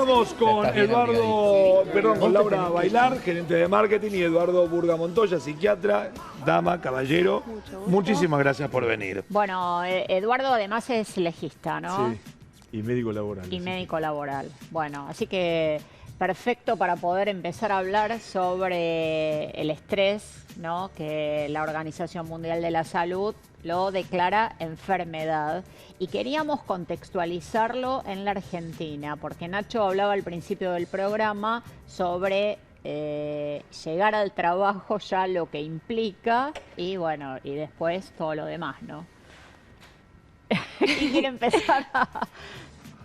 Estamos con con Laura Bailar, gerente de marketing, y Eduardo Burga Montoya, psiquiatra, dama, caballero. Muchísimas gracias por venir. Bueno, Eduardo además es legista, ¿no? Sí, y médico laboral. Y médico laboral. Bueno, así que perfecto para poder empezar a hablar sobre el estrés, ¿no? Que la Organización Mundial de la Salud lo declara enfermedad. Y queríamos contextualizarlo en la Argentina, porque Nacho hablaba al principio del programa sobre llegar al trabajo, ya lo que implica, y bueno, y después todo lo demás, ¿no? ¿Quién quiere empezar?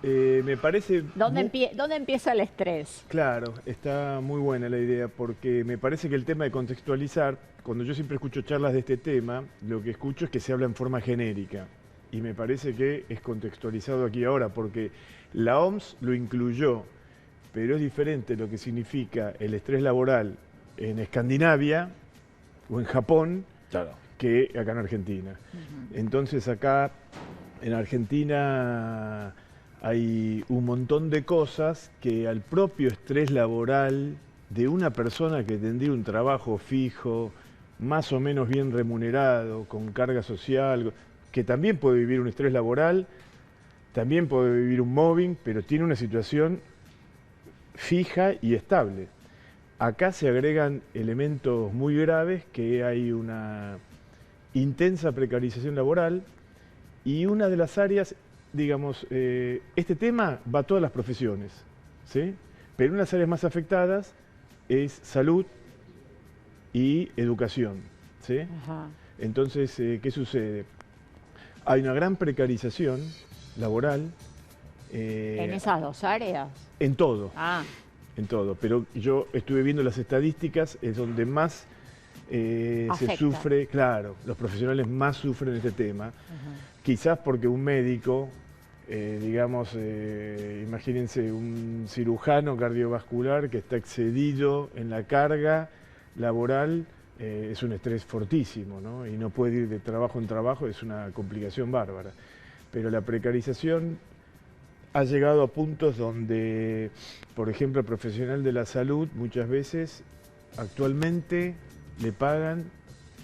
Me parece... ¿Dónde empieza el estrés? Claro, está muy buena la idea, porque me parece que el tema de contextualizar, cuando yo siempre escucho charlas de este tema, lo que escucho es que se habla en forma genérica. Y me parece que es contextualizado aquí ahora, porque la OMS lo incluyó, pero es diferente lo que significa el estrés laboral en Escandinavia o en Japón, claro, que acá en Argentina. Entonces acá en Argentina hay un montón de cosas que al propio estrés laboral de una persona que tendría un trabajo fijo, más o menos bien remunerado, con carga social, que también puede vivir un estrés laboral, también puede vivir un mobbing, pero tiene una situación fija y estable. Acá se agregan elementos muy graves, que hay una intensa precarización laboral, y una de las áreas, digamos, este tema va a todas las profesiones, ¿sí? Pero una de las áreas más afectadas es salud y educación, ¿sí? Ajá. Entonces, ¿qué sucede? Hay una gran precarización laboral. ¿En esas dos áreas? En todo. Ah. En todo. Pero yo estuve viendo las estadísticas, es donde más se sufre, claro, los profesionales más sufren este tema. Quizás porque un médico, digamos, imagínense un cirujano cardiovascular que está excedido en la carga laboral, es un estrés fortísimo, ¿no? Y no puede ir de trabajo en trabajo, es una complicación bárbara. Pero la precarización ha llegado a puntos donde, por ejemplo, el profesional de la salud muchas veces actualmente le pagan,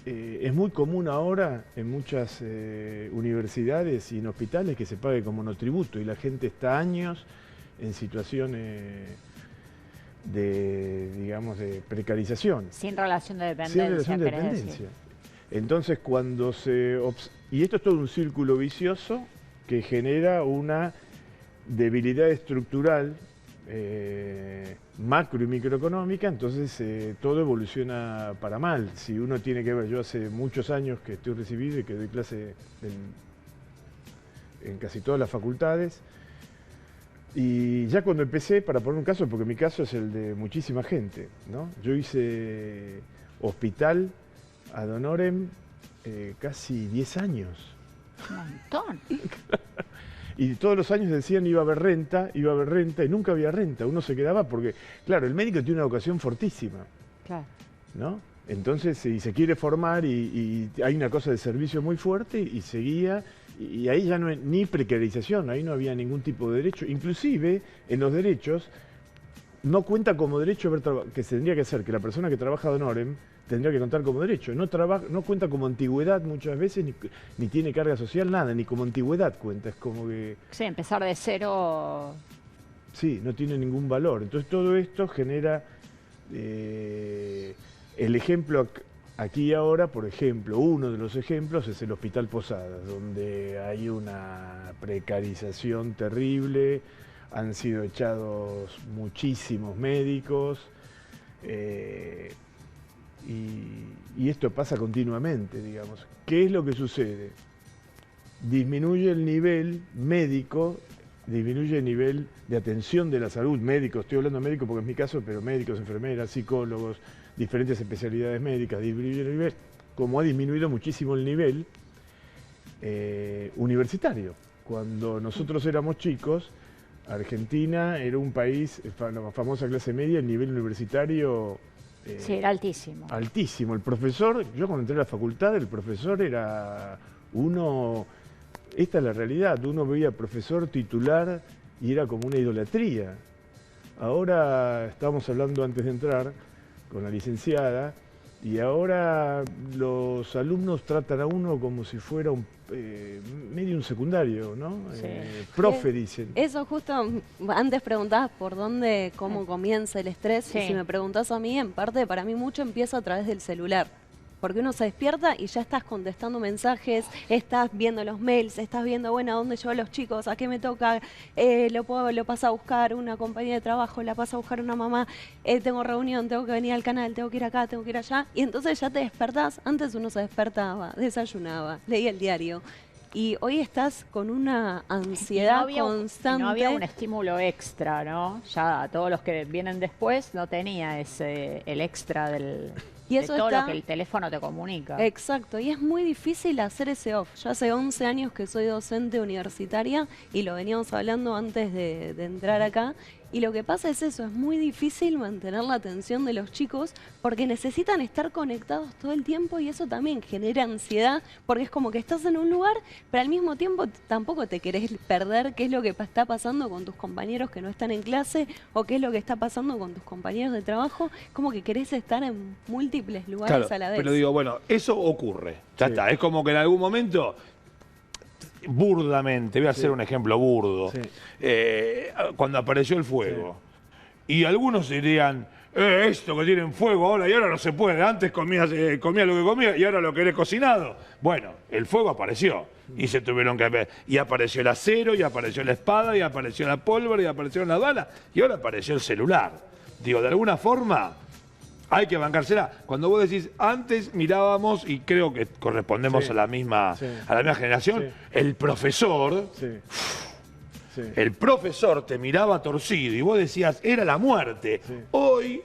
es muy común ahora en muchas universidades y en hospitales que se pague como monotributo, y la gente está años en situaciones de, digamos, de precarización. Sin relación de dependencia. Sin relación de dependencia. Entonces, cuando y esto es todo un círculo vicioso que genera una debilidad estructural macro y microeconómica, entonces todo evoluciona para mal. Si uno tiene que ver, yo hace muchos años que estoy recibido y que doy clase en casi todas las facultades, y ya cuando empecé, para poner un caso, porque mi caso es el de muchísima gente, ¿no? Yo hice hospital ad honorem casi 10 años. Un montón. Y todos los años decían iba a haber renta, y nunca había renta. Uno se quedaba porque, claro, el médico tiene una vocación fortísima, Claro. ¿no? Entonces, si se quiere formar y hay una cosa de servicio muy fuerte, y seguía, y ahí ya no hay ni precarización, ahí no había ningún tipo de derecho. Inclusive, en los derechos, no cuenta como derecho que se tendría que hacer, que la persona que trabaja ad honorem tendría que contar como derecho. No cuenta como antigüedad muchas veces, ni tiene carga social, nada, ni como antigüedad cuenta. Es como que... Sí, empezar de cero. Sí, no tiene ningún valor. Entonces todo esto genera el ejemplo aquí y ahora, por ejemplo, uno de los ejemplos es el Hospital Posadas, donde hay una precarización terrible, han sido echados muchísimos médicos, y esto pasa continuamente, digamos. ¿Qué es lo que sucede? Disminuye el nivel médico, disminuye el nivel de atención de la salud, médicos, estoy hablando de médicos porque es mi caso, pero médicos, enfermeras, psicólogos, diferentes especialidades médicas, disminuye el nivel, como ha disminuido muchísimo el nivel universitario. Cuando nosotros éramos chicos, Argentina era un país, la famosa clase media, el nivel universitario... sí, era altísimo. Altísimo. El profesor, yo cuando entré a la facultad, el profesor era uno... Esta es la realidad, uno veía al profesor titular y era como una idolatría. Ahora estábamos hablando antes de entrar con la licenciada y ahora los alumnos tratan a uno como si fuera medio un secundario, ¿no? Sí. Profe, dicen. Eso justo, antes preguntabas por dónde, cómo comienza el estrés. Sí. Y si me preguntás a mí, en parte, para mí mucho empieza a través del celular. Porque uno se despierta y ya estás contestando mensajes, estás viendo los mails, estás viendo, bueno, ¿a dónde llevo a los chicos? ¿A qué me toca? Lo pasa a buscar una compañía de trabajo, la pasa a buscar una mamá, tengo reunión, tengo que venir al canal, tengo que ir acá, tengo que ir allá. Y entonces ya te despertás. Antes uno se despertaba, desayunaba, leía el diario. Y hoy estás con una ansiedad constante. No había un estímulo extra, ¿no? Ya todos los que vienen después no tenía el extra de eso todo está- lo que el teléfono te comunica. Exacto, y es muy difícil hacer ese off. Yo hace 11 años que soy docente universitaria y lo veníamos hablando antes de entrar acá. Y lo que pasa es eso, es muy difícil mantener la atención de los chicos porque necesitan estar conectados todo el tiempo y eso también genera ansiedad porque es como que estás en un lugar, pero al mismo tiempo tampoco te querés perder qué es lo que está pasando con tus compañeros que no están en clase o qué es lo que está pasando con tus compañeros de trabajo. Como que querés estar en múltiples lugares Claro, a la vez. pero digo, bueno, eso ocurre. Ya Sí. está. Es como que en algún momento, burdamente, voy a hacer un ejemplo burdo, Sí. cuando apareció el fuego. Y algunos dirían, esto que tienen fuego ahora y ahora no se puede. Antes comía lo que comía y ahora lo querés cocinado. Bueno, el fuego apareció y se tuvieron que ver. Y apareció el acero, y apareció la espada, y apareció la pólvora, y aparecieron las balas, y ahora apareció el celular. Digo, de alguna forma hay que bancársela. Cuando vos decís, antes mirábamos, y creo que correspondemos Sí. a la misma Sí. generación, Sí. el profesor... Sí. Sí. El profesor te miraba torcido y vos decías, era la muerte. Sí. Hoy,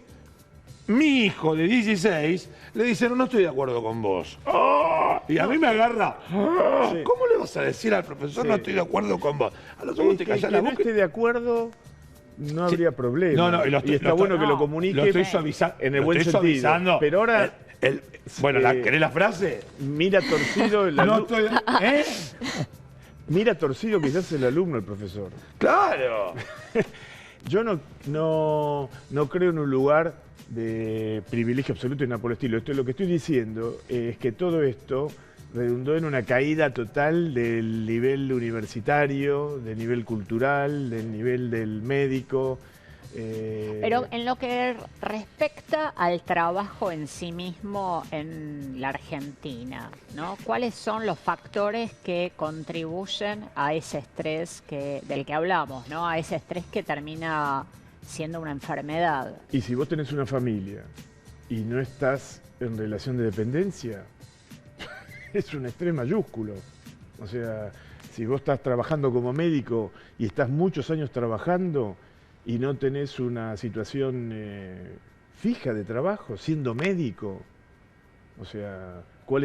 mi hijo de 16 le dice, no estoy de acuerdo con vos. ¡Ah! Y a mí me agarra. ¡Ah! Sí. ¿Cómo le vas a decir al profesor, Sí. no estoy de acuerdo con vos? A los ojos te El callás que la no boca. esté de acuerdo, no habría problema. No, no, y lo estoy- está lo bueno estoy- que lo no, comunique Lo estoy suavizando. en el lo buen estoy sentido. suavizando. Pero ahora Bueno, eh, ¿querés la frase? mira torcido el No alumno. estoy... ¿Eh? Mira torcido quizás el alumno, el profesor. ¡Claro! Yo no creo en un lugar de privilegio absoluto y nada por el estilo. Lo que estoy diciendo es que todo esto redundó en una caída total del nivel universitario, del nivel cultural, del nivel del médico. Pero en lo que respecta al trabajo en sí mismo en la Argentina, ¿no? ¿Cuáles son los factores que contribuyen a ese estrés del que hablamos, ¿no? A ese estrés que termina siendo una enfermedad. Y si vos tenés una familia y no estás en relación de dependencia, es un estrés mayúsculo. O sea, si vos estás trabajando como médico y estás muchos años trabajando y no tenés una situación fija de trabajo, siendo médico, o sea, ¿cuál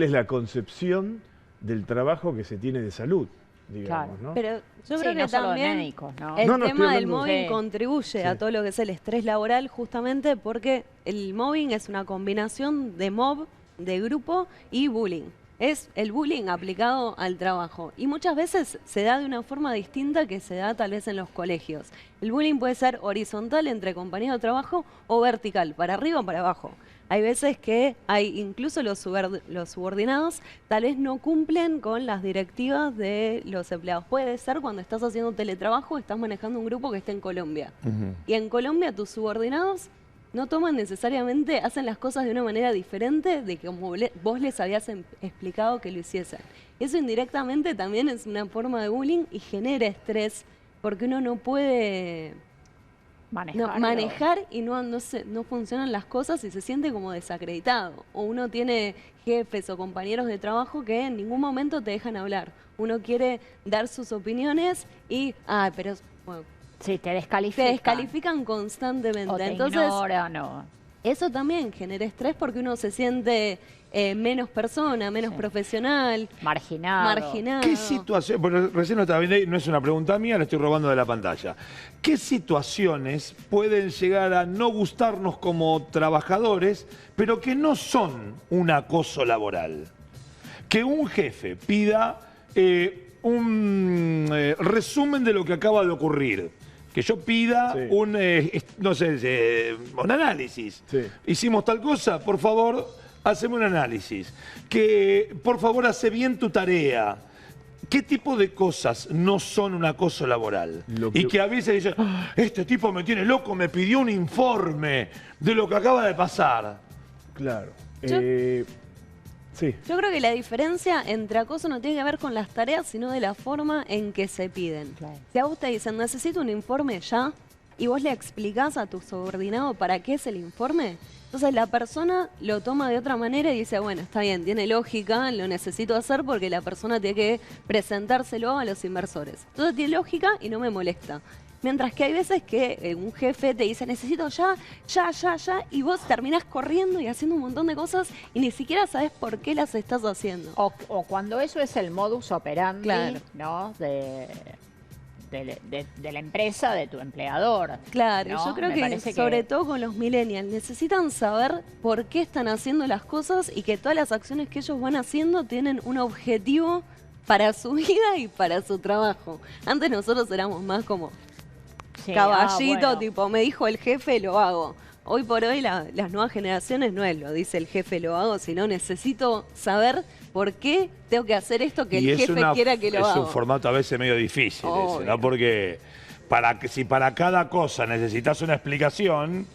es la concepción del trabajo que se tiene de salud, digamos, Claro. ¿no? Pero yo Sí, creo que no solo de también médicos, ¿no? el No, no, tema estoy del hablando- mobbing Sí. contribuye a Sí. todo lo que es el estrés laboral justamente porque el mobbing es una combinación de mob, de grupo y bullying. Es el bullying aplicado al trabajo y muchas veces se da de una forma distinta que se da tal vez en los colegios. El bullying puede ser horizontal entre compañeros de trabajo o vertical, para arriba o para abajo. Hay veces que hay incluso los subordinados tal vez no cumplen con las directivas de los empleados. Puede ser cuando estás haciendo teletrabajo, estás manejando un grupo que está en Colombia. Y en Colombia tus subordinados no toman necesariamente, hacen las cosas de una manera diferente de como vos les habías explicado que lo hiciesen. Eso indirectamente también es una forma de bullying y genera estrés porque uno no puede manejar y no funcionan las cosas y se siente como desacreditado. O uno tiene jefes o compañeros de trabajo que en ningún momento te dejan hablar. Uno quiere dar sus opiniones y, pero bueno, Sí, te te descalifican. descalifican constantemente. O te Entonces, ignoran, o... eso también genera estrés porque uno se siente menos persona, menos Sí. profesional, marginado. marginado. ¿Qué situación? Porque recién lo estaba viendo y no es una pregunta mía, la estoy robando de la pantalla. ¿Qué situaciones pueden llegar a no gustarnos como trabajadores, pero que no son un acoso laboral? Que un jefe pida un resumen de lo que acaba de ocurrir. que yo pida Sí. no sé, un análisis. Sí. Hicimos tal cosa, por favor, haceme un análisis. Que por favor hace bien tu tarea. ¿Qué tipo de cosas no son un acoso laboral? Y que a veces dicen, "Ah, este tipo me tiene loco, me pidió un informe de lo que acaba de pasar". Claro. Yo- Sí. Yo creo que la diferencia entre acoso no tiene que ver con las tareas, sino de la forma en que se piden. Claro. Si a vos te dicen, necesito un informe ya, y vos le explicás a tu subordinado para qué es el informe, entonces la persona lo toma de otra manera y dice, bueno, está bien, tiene lógica, lo necesito hacer porque la persona tiene que presentárselo a los inversores. Entonces tiene lógica y no me molesta. Mientras que hay veces que un jefe te dice, necesito ya, y vos terminás corriendo y haciendo un montón de cosas y ni siquiera sabes por qué las estás haciendo. O cuando eso es el modus operandi, Claro. ¿no? de la empresa, de tu empleador. Claro, ¿no? yo creo Me que parece sobre todo con los millennials necesitan saber por qué están haciendo las cosas y que todas las acciones que ellos van haciendo tienen un objetivo para su vida y para su trabajo. Antes nosotros éramos más como Sí, caballito, bueno. tipo, me dijo el jefe, lo hago. Hoy por hoy las nuevas generaciones no es lo dice el jefe, lo hago, sino necesito saber por qué tengo que hacer esto que Y el es jefe quiera que lo haga. Es un formato a veces medio difícil ese, Obvio. ¿no? Porque si para cada cosa necesitas una explicación,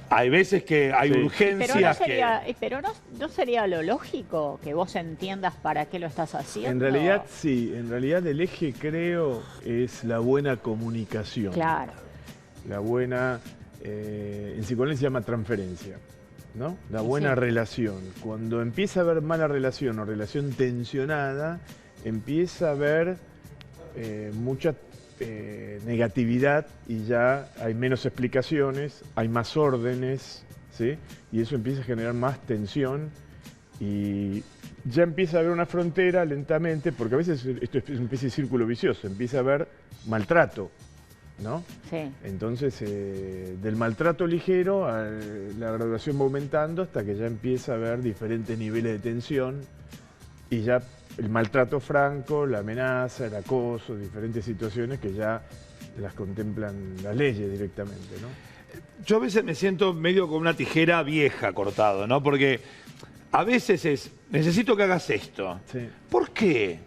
hay veces que hay Sí. Pero, no urgencias sería, pero no sería lo lógico que vos entiendas para qué lo estás haciendo. En realidad sí, en realidad el eje creo es la buena comunicación. Claro. La buena, en psicoanálisis se llama transferencia, ¿no? La buena Sí. relación. Cuando empieza a haber mala relación o relación tensionada, empieza a haber mucha negatividad y ya hay menos explicaciones, hay más órdenes, ¿sí? Y eso empieza a generar más tensión y ya empieza a haber una frontera lentamente, porque a veces esto es una especie de círculo vicioso, empieza a haber maltrato, ¿no? Sí. Entonces, del maltrato ligero la graduación va aumentando hasta que ya empieza a haber diferentes niveles de tensión y ya el maltrato franco, la amenaza, el acoso, diferentes situaciones que ya las contemplan las leyes directamente, ¿no? Yo a veces me siento medio con una tijera vieja cortado, ¿no? Porque a veces necesito que hagas esto. Sí. ¿Por qué?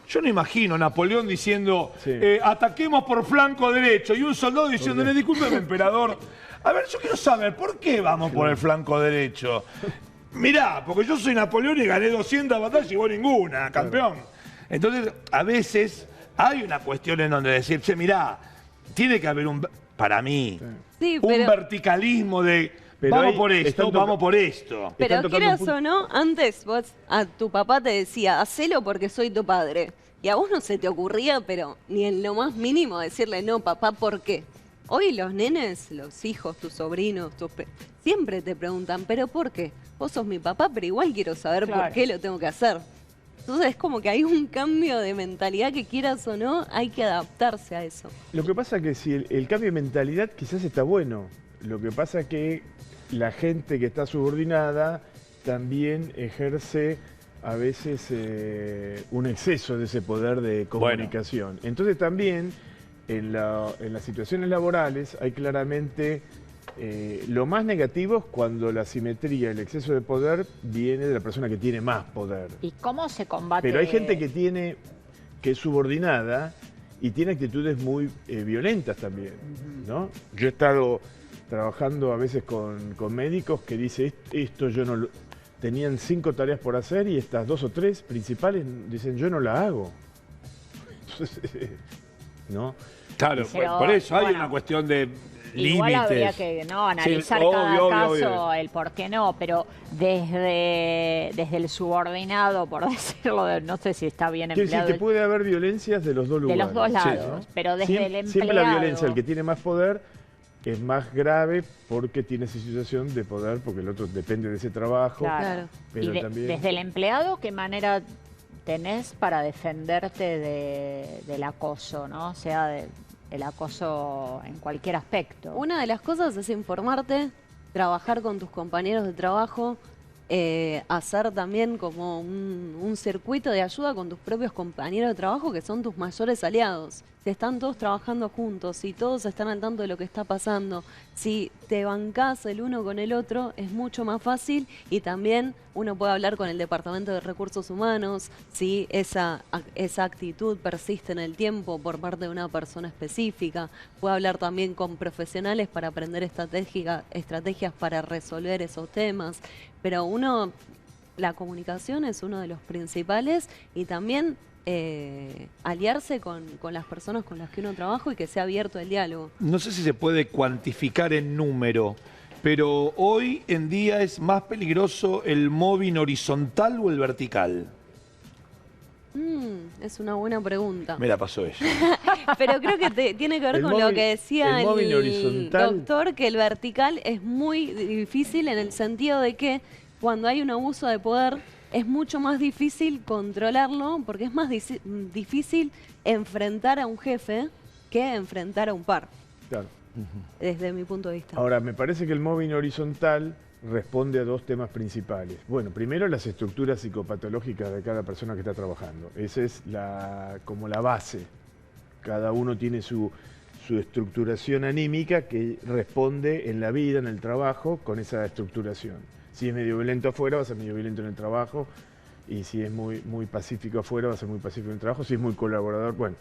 Yo no imagino a Napoleón diciendo, Sí. ataquemos por flanco derecho, y un soldado diciéndole, discúlpeme, emperador. A ver, yo quiero saber, ¿por qué vamos por el flanco derecho? Mirá, porque yo soy Napoleón y gané 200 batallas y vos ninguna, campeón. Entonces, a veces hay una cuestión en donde decir, che, mirá, tiene que haber para mí, Sí, un pero- verticalismo de, Pero vamos ahí por esto, están vamos por esto. Pero Están tocando quieras un punto- o no, antes vos a tu papá te decía, hacelo porque soy tu padre. Y a vos no se te ocurría, pero ni en lo más mínimo decirle, no, papá, ¿por qué? Hoy los nenes, los hijos, tus sobrinos, siempre te preguntan, ¿pero por qué? Vos sos mi papá, pero igual quiero saber por Claro. qué lo tengo que hacer. Entonces es como que hay un cambio de mentalidad que quieras o no, hay que adaptarse a eso. Lo que pasa es que si el cambio de mentalidad quizás está bueno. Lo que pasa es que la gente que está subordinada también ejerce a veces un exceso de ese poder de comunicación. Entonces también en las situaciones laborales hay claramente lo más negativo es cuando la asimetría, el exceso de poder viene de la persona que tiene más poder. ¿Y cómo se combate? Pero hay gente que es subordinada y tiene actitudes muy violentas también, ¿no? Yo he estado trabajando a veces con médicos que dicen, esto yo no lo... Tenían 5 tareas por hacer y estas 2 o 3 principales dicen, yo no la hago. Entonces, ¿no? Claro, Pero, por eso hay bueno, una cuestión de Igual habría límites. que analizar Sí, cada obvio, caso, obvio. el por qué no, pero desde el subordinado, por decirlo, no sé si está bien Quiero decir empleado, que puede haber violencias de los dos de lugares. los dos lados, ¿no? pero desde el empleado... Siempre la violencia, el que tiene más poder, es más grave porque tiene esa situación de poder, porque el otro depende de ese trabajo. Claro. Pero Y también... desde el empleado, ¿qué manera tenés para defenderte del acoso, ¿no? O sea, el acoso en cualquier aspecto. Una de las cosas es informarte, trabajar con tus compañeros de trabajo, hacer también como un circuito de ayuda con tus propios compañeros de trabajo que son tus mayores aliados. Si están todos trabajando juntos, si todos están al tanto de lo que está pasando, si te bancás el uno con el otro, es mucho más fácil y también uno puede hablar con el Departamento de Recursos Humanos si esa actitud persiste en el tiempo por parte de una persona específica. Puede hablar también con profesionales para aprender estrategias para resolver esos temas. Pero la comunicación es uno de los principales y también aliarse con las personas con las que uno trabaja y que sea abierto el diálogo. No sé si se puede cuantificar en número, pero hoy en día es más peligroso el móvil horizontal o el vertical. Es una buena pregunta. Me la pasó ella. Pero creo que tiene que ver con lo que decía el doctor, que el vertical es muy difícil en el sentido de que cuando hay un abuso de poder es mucho más difícil controlarlo porque es más difícil enfrentar a un jefe que enfrentar a un par. Claro. Desde mi punto de vista. Ahora, me parece que el móvil horizontal responde a dos temas principales. Bueno, primero las estructuras psicopatológicas de cada persona que está trabajando. Esa es como la base. Cada uno tiene su estructuración anímica que responde en la vida, en el trabajo, con esa estructuración. Si es medio violento afuera, va a ser medio violento en el trabajo. Y si es muy pacífico afuera, va a ser muy pacífico en el trabajo. Si es muy colaborador, bueno,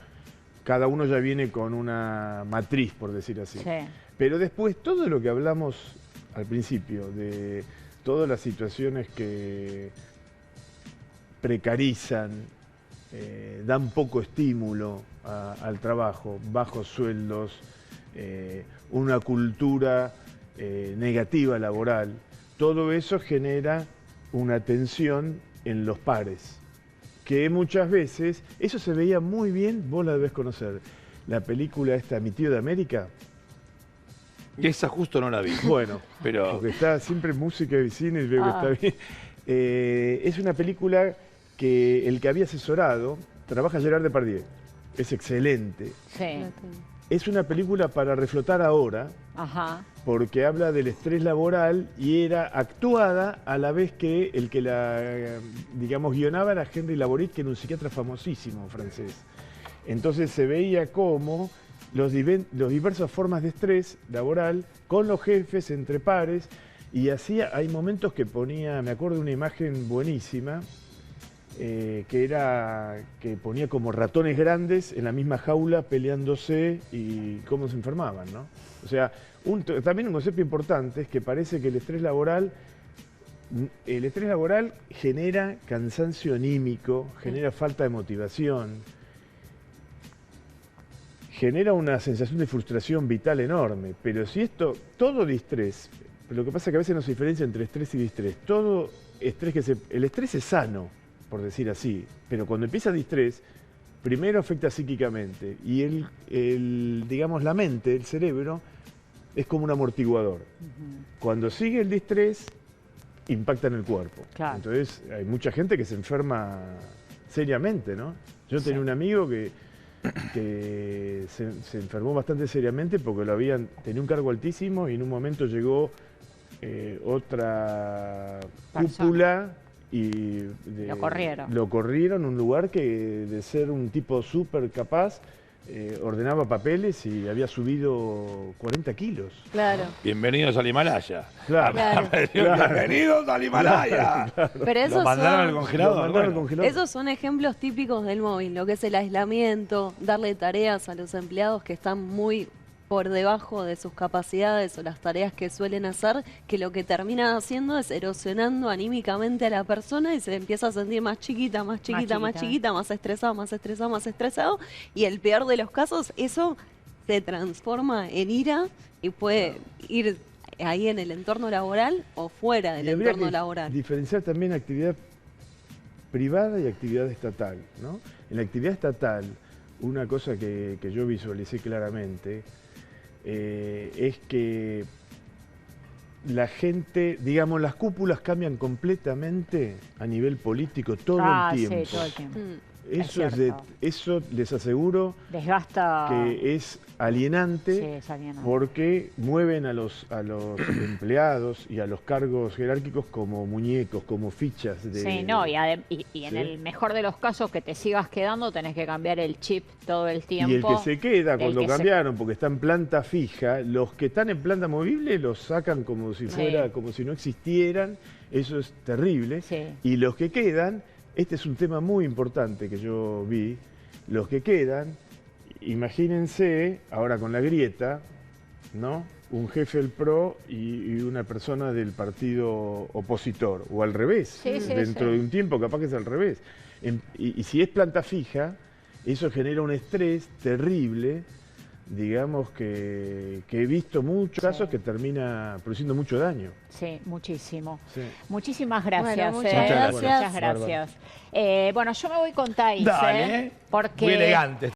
cada uno ya viene con una matriz, por decir así. Sí. Pero después, todo lo que hablamos al principio, de todas las situaciones que precarizan, dan poco estímulo al trabajo, bajos sueldos, una cultura negativa laboral, todo eso genera una tensión en los pares, que muchas veces, eso se veía muy bien, vos la debés conocer, la película esta, Mi tío de América. Y esa justo no la vi. Bueno, pero porque está siempre música y cine y veo que está bien. Es una película que el que había asesorado, trabaja Gerard Depardieu, es excelente. Sí. Es una película para reflotar ahora, Ajá. porque habla del estrés laboral y era actuada a la vez que el que la, digamos, guionaba era Henry Laborit, que era un psiquiatra famosísimo francés. Entonces se veía como los diversas formas de estrés laboral con los jefes, entre pares, y hay momentos que ponía, me acuerdo de una imagen buenísima, que ponía como ratones grandes en la misma jaula peleándose y cómo se enfermaban, ¿no? O sea, también un concepto importante es que parece que el estrés laboral genera cansancio anímico, genera falta de motivación, genera una sensación de frustración vital enorme, pero si todo distrés, lo que pasa es que a veces no se diferencia entre estrés y distrés, todo estrés el estrés es sano, por decir así, pero cuando empieza el distrés, primero afecta psíquicamente y digamos, la mente, el cerebro, es como un amortiguador. Cuando sigue el distrés, impacta en el cuerpo. Claro. Entonces, hay mucha gente que se enferma seriamente, ¿no? Yo tenía un amigo que se enfermó bastante seriamente porque tenía un cargo altísimo y en un momento llegó otra cúpula y lo corrieron a un lugar que de ser un tipo súper capaz ordenaba papeles y había subido 40 kilos. Claro. Bienvenidos al Himalaya. Claro. Bienvenidos al Himalaya. Claro. Pero esos Lo mandaron al congelador. Esos son ejemplos típicos del móvil, lo que es el aislamiento, darle tareas a los empleados que están muy por debajo de sus capacidades o las tareas que suelen hacer, que lo que termina haciendo es erosionando anímicamente a la persona y se empieza a sentir más chiquita, más estresado, y el peor de los casos, eso se transforma en ira y puede ir ahí en el entorno laboral o fuera del entorno laboral. Diferenciar también actividad privada y actividad estatal, ¿no? En la actividad estatal, una cosa que yo visualicé claramente es que la gente, digamos, las cúpulas cambian completamente a nivel político todo el tiempo. Sí, todo el tiempo. Eso les aseguro Desgasta. que es alienante, Sí, es alienante. porque mueven a los empleados y a los cargos jerárquicos como muñecos, como fichas de... Sí, no, y en ¿Sí? el mejor de los casos que te sigas quedando, tenés que cambiar el chip todo el tiempo. Y el que se queda, El cuando que se- cambiaron, porque está en planta fija, los que están en planta movible los sacan como si fuera, como si no existieran. Eso es terrible. Sí. Y los que quedan, este es un tema muy importante que yo vi, los que quedan, imagínense, ahora con la grieta, ¿no? Un jefe del PRO y una persona del partido opositor, o al revés, Sí, sí, dentro sí. de un tiempo capaz que es al revés. Y si es planta fija, eso genera un estrés terrible, digamos que he visto muchos casos que termina produciendo mucho daño. Sí, muchísimo. Sí. Muchísimas gracias. Bueno, muchas gracias. Muchas gracias. Bueno, yo me voy con Thais, Dale, porque muy elegante.